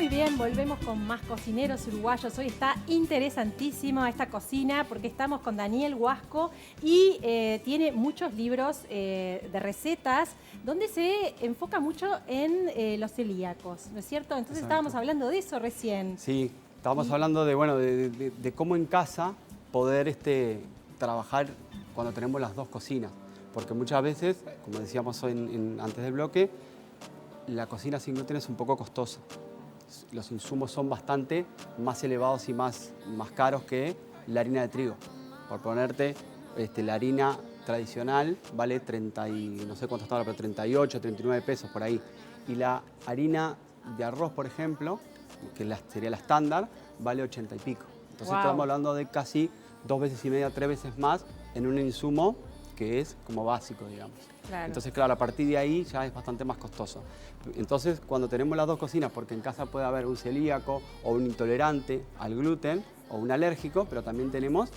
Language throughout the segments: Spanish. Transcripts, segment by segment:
Muy bien, volvemos con más cocineros uruguayos. Hoy está interesantísima esta cocina porque estamos con Daniel Huasco y tiene muchos libros de recetas donde se enfoca mucho en los celíacos, ¿no es cierto? Entonces estábamos hablando de eso recién. Sí, estábamos hablando de, bueno, de cómo en casa poder trabajar cuando tenemos las dos cocinas. Porque muchas veces, como decíamos hoy antes del bloque, la cocina sin gluten es un poco costosa. Los insumos son bastante más elevados y más caros que la harina de trigo. Por ponerte, la harina tradicional vale 30 y no sé cuánto está ahora, pero 38, 39 pesos por ahí. Y la harina de arroz, por ejemplo, que sería la estándar, vale 80 y pico. Entonces estamos hablando de casi 2 veces y media, 3 veces más en un insumo que es como básico, digamos. Claro. Entonces, claro, a partir de ahí ya es bastante más costoso. Entonces, cuando tenemos las dos cocinas, porque en casa puede haber un celíaco o un intolerante al gluten o un alérgico, pero también tenemos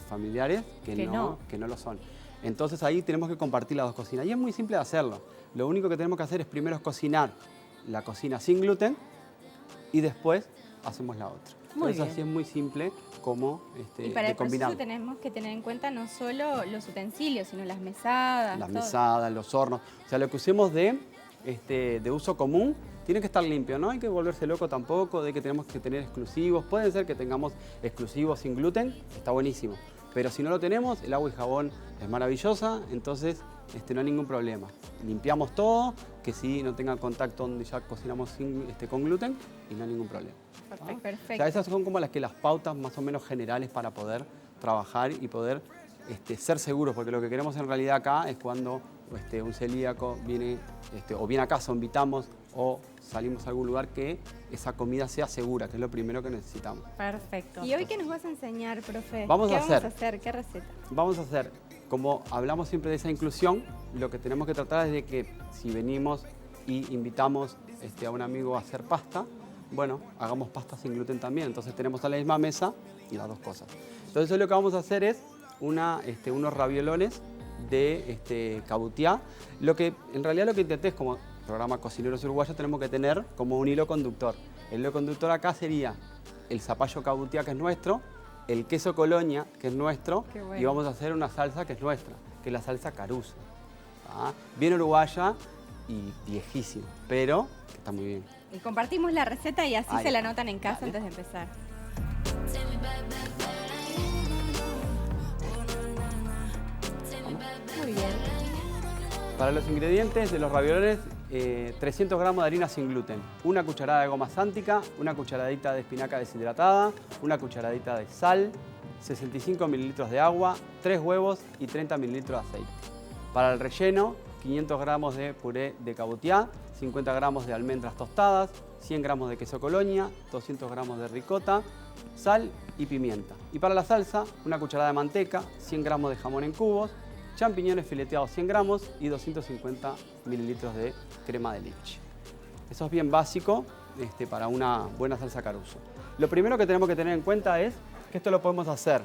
familiares que no lo son. Entonces, ahí tenemos que compartir las dos cocinas. Y es muy simple de hacerlo. Lo único que tenemos que hacer es primero cocinar la cocina sin gluten y después hacemos la otra. Entonces, así es muy simple como y para el proceso tenemos que tener en cuenta no solo los utensilios, sino las mesadas. Las mesadas, los hornos. O sea, lo que usemos de uso común tiene que estar limpio, no hay que volverse loco tampoco de que tenemos que tener exclusivos. Puede ser que tengamos exclusivos sin gluten, está buenísimo. Pero si no lo tenemos, el agua y jabón es maravillosa, entonces no hay ningún problema. Limpiamos todo, que sí no tenga contacto donde ya cocinamos con gluten y no hay ningún problema. Perfecto. O sea, esas son como las pautas más o menos generales para poder trabajar y poder ser seguros, porque lo que queremos en realidad acá es cuando un celíaco viene o viene a casa, o invitamos o salimos a algún lugar, que esa comida sea segura, que es lo primero que necesitamos. Perfecto. ¿Y hoy qué nos vas a enseñar, profe? ¿Qué vamos a hacer? ¿Qué receta? Vamos a hacer, como hablamos siempre de esa inclusión, lo que tenemos que tratar es de que si venimos y invitamos a un amigo a hacer pasta, bueno, hagamos pasta sin gluten también. Entonces tenemos a la misma mesa y las dos cosas. Entonces hoy lo que vamos a hacer es unos raviolones de cabutiá. En realidad lo que intenté es, como programa Cocineros Uruguayos, tenemos que tener como un hilo conductor. El hilo conductor acá sería el zapallo cabutiá, que es nuestro, el queso Colonia, que es nuestro, bueno, y vamos a hacer una salsa que es nuestra, que es la salsa Caruso. Bien uruguaya y viejísima, pero que está muy bien. Y compartimos la receta y así se la anotan en casa antes de empezar. Muy bien. Para los ingredientes de los ravioles, 300 gramos de harina sin gluten, una cucharada de goma sántica, una cucharadita de espinaca deshidratada, una cucharadita de sal, 65 mililitros de agua, 3 huevos y 30 mililitros de aceite. Para el relleno, 500 gramos de puré de cabutiá, 50 gramos de almendras tostadas, 100 gramos de queso Colonia, 200 gramos de ricota, sal y pimienta. Y para la salsa, una cucharada de manteca, 100 gramos de jamón en cubos, champiñones fileteados 100 gramos y 250 mililitros de crema de leche. Eso es bien básico para una buena salsa Caruso. Lo primero que tenemos que tener en cuenta es que esto lo podemos hacer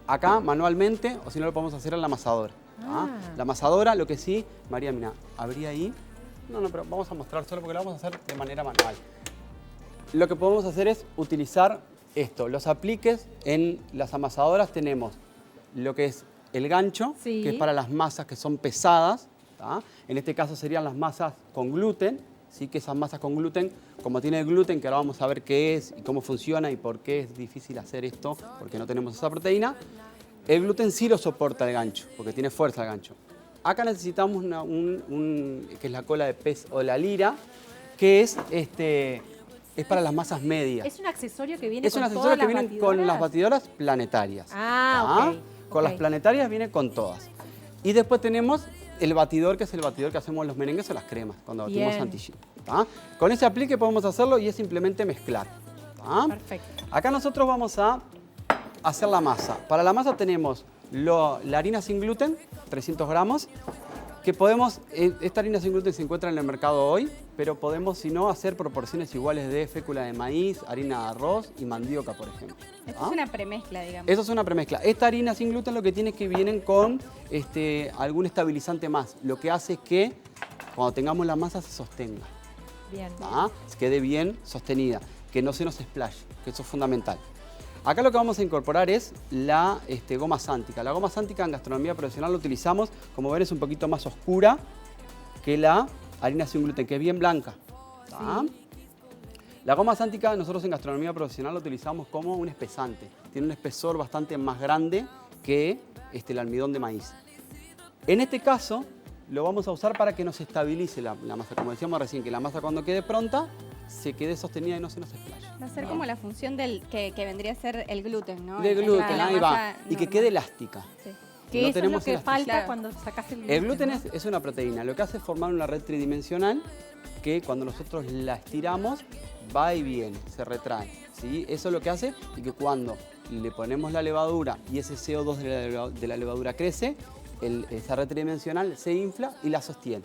acá manualmente, o si no lo podemos hacer en la amasadora. La amasadora, lo que sí, María, mira, abrí ahí. No, pero vamos a mostrar solo porque lo vamos a hacer de manera manual. Lo que podemos hacer es utilizar los apliques. En las amasadoras tenemos lo que es el gancho, que es para las masas que son pesadas. En este caso serían las masas con gluten, ¿sí? Que esas masas con gluten, como tiene el gluten, que ahora vamos a ver qué es y cómo funciona y por qué es difícil hacer esto, porque no tenemos esa proteína. El gluten sí lo soporta el gancho, porque tiene fuerza el gancho. Acá necesitamos que es la cola de pez o la lira, que es para las masas medias. ¿Es un accesorio que viene con todas las batidoras? Es un accesorio que viene con las batidoras planetarias. Con las planetarias viene con todas. Y después tenemos el batidor, que es el batidor que hacemos los merengues o las cremas, cuando batimos chantilly. Con ese aplique podemos hacerlo y es simplemente mezclar. Perfecto. Acá nosotros vamos a hacer la masa. Para la masa tenemos la harina sin gluten, 300 gramos, que podemos, esta harina sin gluten se encuentra en el mercado hoy, pero podemos, si no, hacer proporciones iguales de fécula de maíz, harina de arroz y mandioca, por ejemplo. Esto es una premezcla, digamos. Eso es una premezcla. Esta harina sin gluten lo que tiene es que vienen con algún estabilizante más. Lo que hace es que cuando tengamos la masa se sostenga. Bien. Quede bien sostenida, que no se nos splash, que eso es fundamental. Acá lo que vamos a incorporar es la goma sántica. La goma sántica en gastronomía profesional la utilizamos, como ven, es un poquito más oscura que la harina sin gluten, que es bien blanca. Sí. La goma sántica nosotros en gastronomía profesional la utilizamos como un espesante. Tiene un espesor bastante más grande que el almidón de maíz. En este caso lo vamos a usar para que nos estabilice la masa. Como decíamos recién, que la masa cuando quede pronta se quede sostenida y no se nos splaye. Va a ser como la función del que vendría a ser el gluten, ¿no? De gluten, ahí va. Y que quede elástica. Sí. Que no eso es lo que elasticidad. falta cuando sacas el gluten. El gluten ¿no? es una proteína. Lo que hace es formar una red tridimensional que cuando nosotros la estiramos va y viene, se retrae. ¿Sí? Eso es lo que hace y que cuando le ponemos la levadura y ese CO2 de la levadura crece, esa red tridimensional se infla y la sostiene.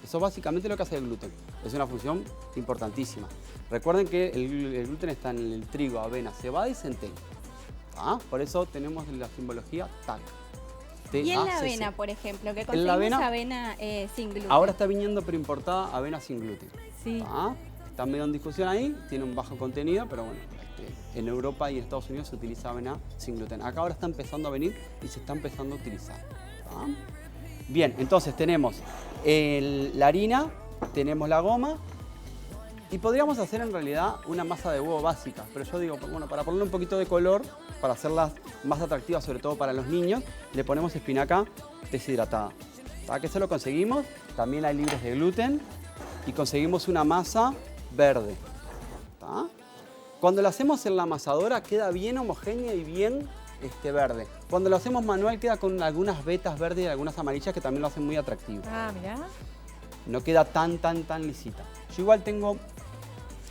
Eso es básicamente lo que hace el gluten. Es una función importantísima. Recuerden que el gluten está en el trigo, avena, cebada y centeno. Por eso tenemos la simbología TAC. Y en la avena, por ejemplo, que en la conseguimos avena sin gluten. Ahora está viniendo, pero importada, avena sin gluten. Sí. Está medio en discusión ahí, tiene un bajo contenido, pero bueno, en Europa y en Estados Unidos se utiliza avena sin gluten. Acá ahora está empezando a venir y se está empezando a utilizar. Bien, entonces tenemos la harina, tenemos la goma y podríamos hacer en realidad una masa de huevo básica, pero yo digo, bueno, para ponerle un poquito de color, para hacerlas más atractivas, sobre todo para los niños, le ponemos espinaca deshidratada. Que eso lo conseguimos, también hay libres de gluten y conseguimos una masa verde. Cuando lo hacemos en la amasadora queda bien homogénea y bien verde. Cuando lo hacemos manual queda con algunas vetas verdes y algunas amarillas que también lo hacen muy atractivo. Mirá. No queda tan lisita. Yo igual tengo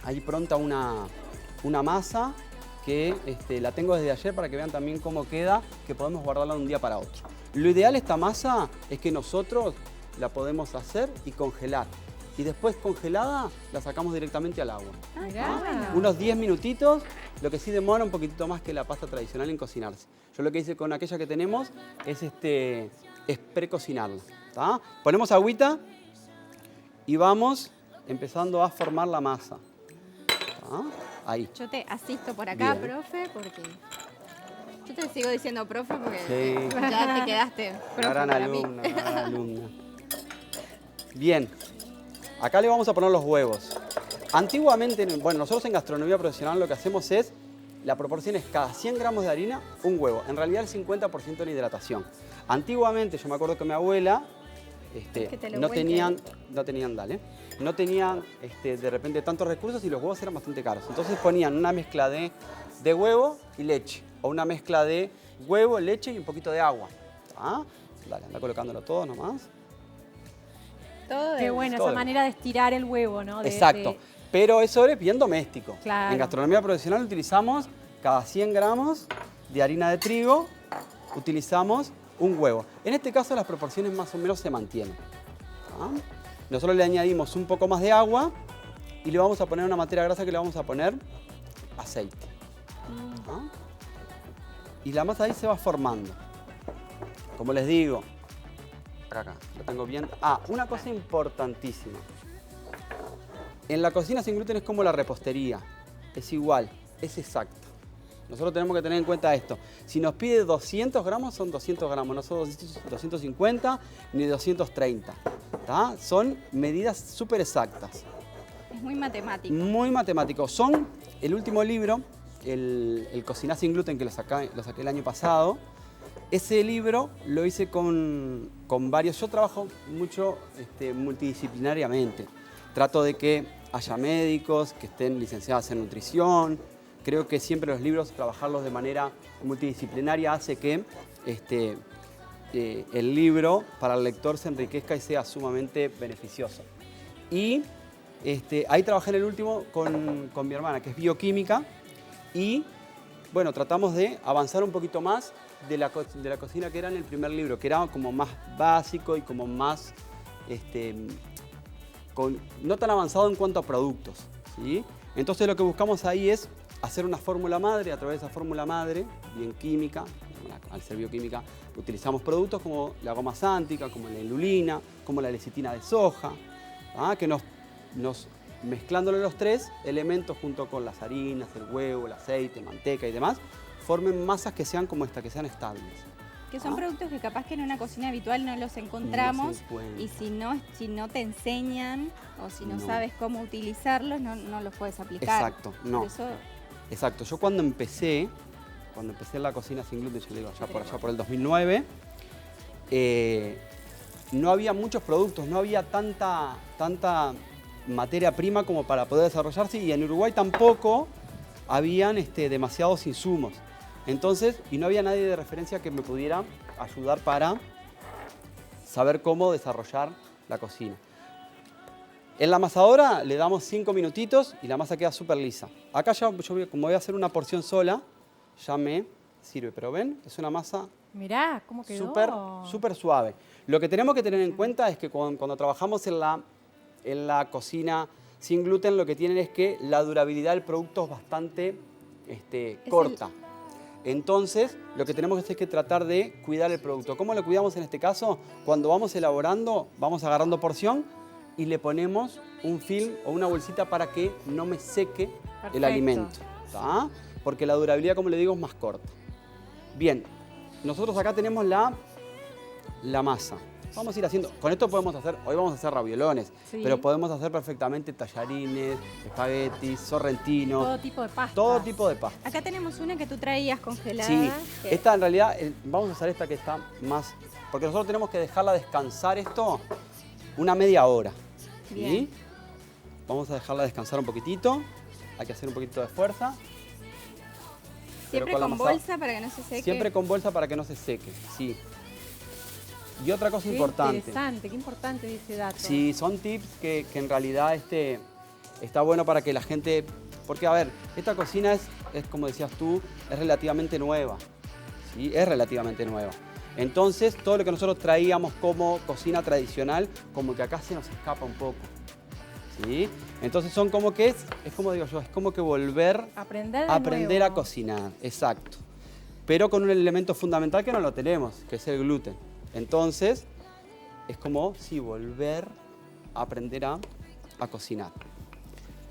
ahí pronta una masa que la tengo desde ayer para que vean también cómo queda, que podemos guardarla de un día para otro. Lo ideal de esta masa es que nosotros la podemos hacer y congelar. Y después congelada la sacamos directamente al agua. Mirá. Unos 10 minutitos, lo que sí demora un poquitito más que la pasta tradicional en cocinarse. Yo lo que hice con aquella que tenemos es precocinarla. Ponemos agüita y vamos empezando a formar la masa. Ahí. Yo te asisto por acá, Bien. profe, porque... Yo te sigo diciendo profe porque Sí. ya te quedaste profe Gran para mí. alumna, gran alumna. Bien, acá le vamos a poner los huevos. Antiguamente, bueno, nosotros en gastronomía profesional lo que hacemos es, la proporción es cada 100 gramos de harina, un huevo. En realidad el 50% en hidratación. Antiguamente, yo me acuerdo que mi abuela no tenían de repente tantos recursos y los huevos eran bastante caros. Entonces ponían una mezcla de huevo y leche, o una mezcla de huevo, leche y un poquito de agua. Dale, anda colocándolo todo nomás. Qué buena esa manera de estirar el huevo, ¿no? Exacto, pero eso es bien doméstico. Claro. En gastronomía profesional utilizamos cada 100 gramos de harina de trigo, utilizamos un huevo. En este caso las proporciones más o menos se mantienen. Nosotros le añadimos un poco más de agua y le vamos a poner una materia grasa que le vamos a poner aceite. Y la masa ahí se va formando. Como les digo, acá, lo tengo bien. Una cosa importantísima. En la cocina sin gluten es como la repostería. Es igual, es exacta. Nosotros tenemos que tener en cuenta esto. Si nos pide 200 gramos, son 200 gramos. No son 250 ni 230. Son medidas súper exactas. Es muy matemático. Muy matemático. Son el último libro, el Cocinar sin gluten, que lo saqué el año pasado. Ese libro lo hice con varios. Yo trabajo mucho multidisciplinariamente. Trato de que haya médicos que estén licenciados en nutrición. Creo que siempre los libros, trabajarlos de manera multidisciplinaria hace que el libro para el lector se enriquezca y sea sumamente beneficioso. Y ahí trabajé en el último con mi hermana, que es bioquímica, y bueno, tratamos de avanzar un poquito más de la cocina que era en el primer libro, que era como más básico y como más, no tan avanzado en cuanto a productos, ¿sí? Entonces lo que buscamos ahí es hacer una fórmula madre. A través de esa fórmula madre, bien química, al ser bioquímica, utilizamos productos como la goma sántica, como la inulina, como la lecitina de soja, que nos mezclándole los tres elementos junto con las harinas, el huevo, el aceite, manteca y demás, formen masas que sean como esta, que sean estables. Que son productos que capaz que en una cocina habitual no los encontramos, No se encuentran. y si no te enseñan o si no No. sabes cómo utilizarlos, no los puedes aplicar. Exacto, no. Por eso, Exacto, yo cuando empecé en la cocina sin gluten, yo digo, allá por el 2009, no había muchos productos, no había tanta materia prima como para poder desarrollarse, y en Uruguay tampoco habían demasiados insumos. Entonces, y no había nadie de referencia que me pudiera ayudar para saber cómo desarrollar la cocina. En la amasadora le damos 5 minutitos y la masa queda súper lisa. Acá ya, como voy a hacer una porción sola, ya me sirve. Pero ven, es una masa Mirá, cómo quedó. súper suave. Lo que tenemos que tener en cuenta es que cuando trabajamos en la cocina sin gluten, lo que tienen es que la durabilidad del producto es bastante corta. Entonces, lo que tenemos es que tratar de cuidar el producto. ¿Cómo lo cuidamos en este caso? Cuando vamos elaborando, vamos agarrando porción y le ponemos un film o una bolsita para que no me seque el alimento. ¿Tá? Porque la durabilidad, como le digo, es más corta. Bien, nosotros acá tenemos la masa. Vamos a ir haciendo, con esto podemos hacer, hoy vamos a hacer raviolones, Sí. pero podemos hacer perfectamente tallarines, espaguetis, sorrentinos. Todo tipo de pasta. Todo tipo de pasta. acá tenemos una que tú traías congelada. Sí, que- esta en realidad, vamos a usar esta que está más, porque nosotros tenemos que dejarla descansar esto una media hora. ¿Sí? Bien. Vamos a dejarla descansar un poquitito, hay que hacer un poquito de fuerza. Siempre con la con masa- bolsa para que no se seque. Siempre con bolsa para que no se seque, sí. Y otra cosa Qué importante. interesante, qué importante ese dato. Sí, son tips que en realidad está bueno para que la gente... Porque, a ver, esta cocina es como decías tú, es relativamente nueva. ¿Sí? Es relativamente nueva. Entonces, todo lo que nosotros traíamos como cocina tradicional, como que acá se nos escapa un poco. ¿Sí? Entonces, son como que es como digo yo, es como que volver Aprender de a aprender nuevo. a cocinar. Exacto. Pero con un elemento fundamental que no lo tenemos, que es el gluten. Entonces, es como si volver a aprender a cocinar.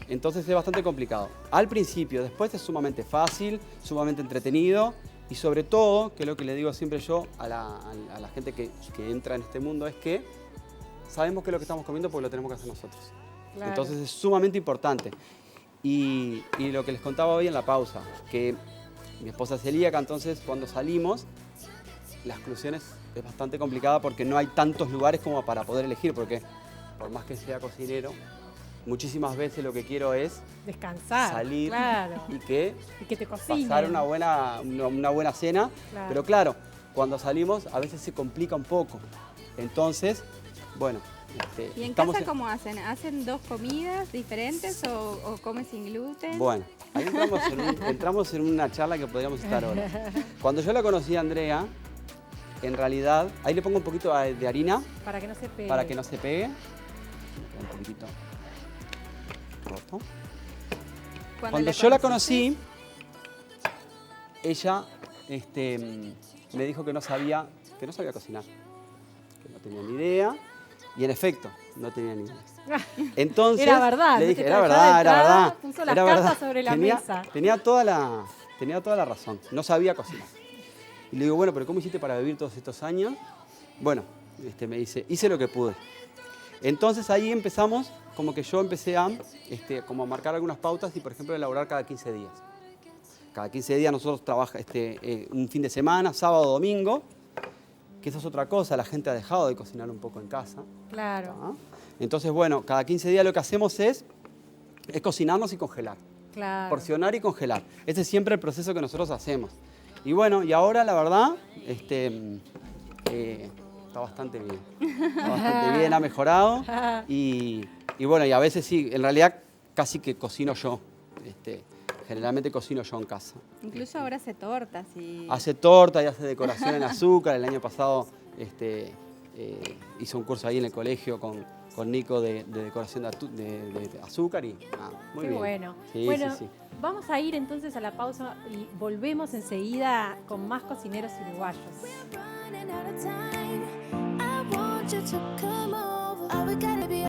Entonces es bastante complicado. Al principio, después es sumamente fácil, sumamente entretenido y sobre todo, que es lo que le digo siempre yo a la gente que entra en este mundo, es que sabemos que lo que estamos comiendo porque lo tenemos que hacer nosotros. Claro. Entonces es sumamente importante. Y lo que les contaba hoy en la pausa, que mi esposa es celíaca, entonces cuando salimos, la exclusión es bastante complicada porque no hay tantos lugares como para poder elegir, porque por más que sea cocinero, muchísimas veces lo que quiero es Descansar. salir Claro. y que Y que te cocinen. pasar una buena cena. Claro. Pero claro, cuando salimos a veces se complica un poco. Entonces, bueno. ¿Y en estamos casa cómo hacen? ¿Hacen 2 comidas diferentes o comen sin gluten? Bueno, ahí entramos en una charla que podríamos estar ahora. Cuando yo la conocí a Andrea, en realidad, ahí le pongo un poquito de harina Para que no se pegue. para que no se pegue. Un poquitito roto. Cuando yo la conocí, ella me dijo que no sabía cocinar, que no tenía ni idea, y en efecto, no tenía ni idea. Entonces, Era verdad, le ¿viste? dije, Ya era de verdad, era entrada verdad. puso las era cartas verdad. sobre la mesa. Tenía toda la razón, no sabía cocinar. Y le digo, bueno, pero ¿cómo hiciste para vivir todos estos años? Bueno, me dice, hice lo que pude. Entonces ahí empezamos, como que yo empecé a como a marcar algunas pautas y, por ejemplo, elaborar cada 15 días. Cada 15 días nosotros trabajamos un fin de semana, sábado, domingo, que eso es otra cosa, la gente ha dejado de cocinar un poco en casa. Claro. ¿Ah? Entonces, bueno, cada 15 días lo que hacemos es cocinarnos y congelar. Claro. Porcionar y congelar. Ese es siempre el proceso que nosotros hacemos. Y bueno, y ahora la verdad, está bastante bien. Está bastante bien, ha mejorado. Y bueno, y a veces sí, en realidad casi que cocino yo. Generalmente cocino yo en casa. Incluso ahora hace tortas y... Hace torta y hace decoración en azúcar. El año pasado hizo un curso ahí en el colegio con Nico de decoración de azúcar y muy Qué bien. bueno. Sí, Bueno, sí, sí. vamos a ir entonces a la pausa y volvemos enseguida con más cocineros uruguayos. Running out of time.